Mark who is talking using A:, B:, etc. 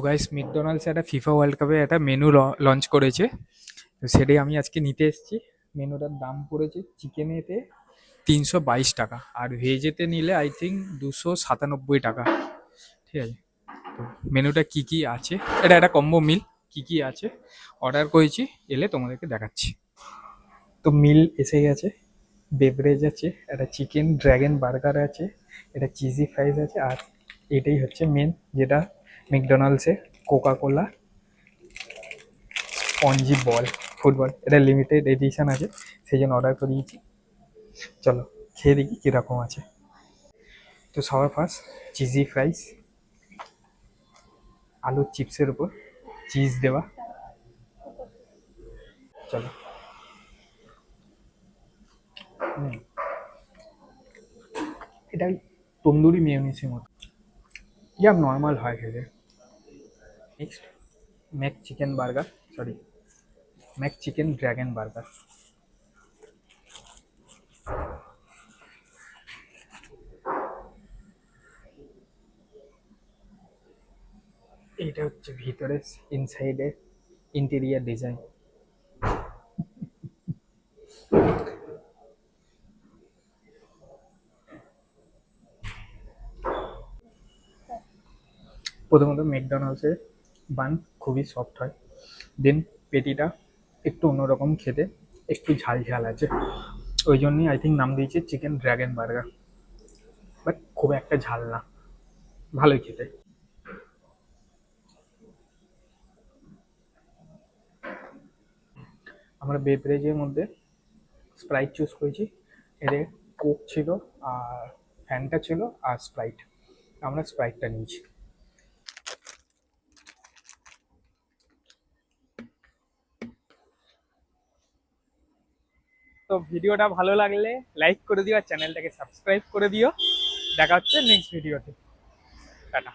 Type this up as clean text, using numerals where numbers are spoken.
A: Guys, McDonald's একটা FIFA world কাপে একটা মেনু লঞ্চ করেছে। তো সেটাই আমি আজকে নিতে এসেছি। মেনুটার দাম পড়েছে চিকেনেতে 322 টাকা, আর ভেজেতে নিলে আই থিঙ্ক 297 টাকা। ঠিক আছে, তো মেনুটা কি কি আছে, এটা একটা কম্বো মিল। কি কি আছে অর্ডার করেছি, এলে তোমাদেরকে দেখাচ্ছি। তো মিল এসে গেছে, বেভারেজ আছে, একটা চিকেন ড্র্যাগন বার্গার আছে, এটা চিজি ফ্রাইস আছে, আর এটাই হচ্ছে মেন, যেটা ম্যাকডোনাল্ডসে কোকা কোলা স্পঞ্জি বল ফুটবল, এটা লিমিটেড এডিশন আছে, সেই জন্য অর্ডার করিয়েছি। চলো খেয়ে দেখি কীরকম আছে। তো সবার ফার্স্ট চিজি ফ্রাইস, আলুর চিপসের উপর চিজ দেওয়া। চলো। হুম, এটা তন্দুরি মেয়োনিজের মতো, যা নর্মাল হয় খেতে। Next Mac chicken burger, sorry Mac chicken dragon burger. এইটা হচ্ছে ভিতরে ইনসাইডে ইন্টেরিয়ার ডিজাইন। প্রথমত ম্যাকডোনাল্ডসের বান খুবই সফট হয়, দেন পেটিটা একটু অন্যরকম খেতে, একটু ঝাল ঝাল আছে, ওই জন্যই আই থিঙ্ক নাম দিয়েছে চিকেন ড্র্যাগন বার্গার। বাট খুব একটা ঝাল না, ভালোই খেতে। আমরা বেভারেজের মধ্যে স্প্রাইট চুজ করেছি, এদের কোক ছিল, আর ফ্যানটা ছিল, আর স্প্রাইট। আমরা স্প্রাইটটা নিয়েছি। তো ভিডিওটা ভালো লাগলে লাইক করে দিও, আর চ্যানেলটাকে সাবস্ক্রাইব করে দিও। দেখা হচ্ছে নেক্সট ভিডিওতে। টাটা।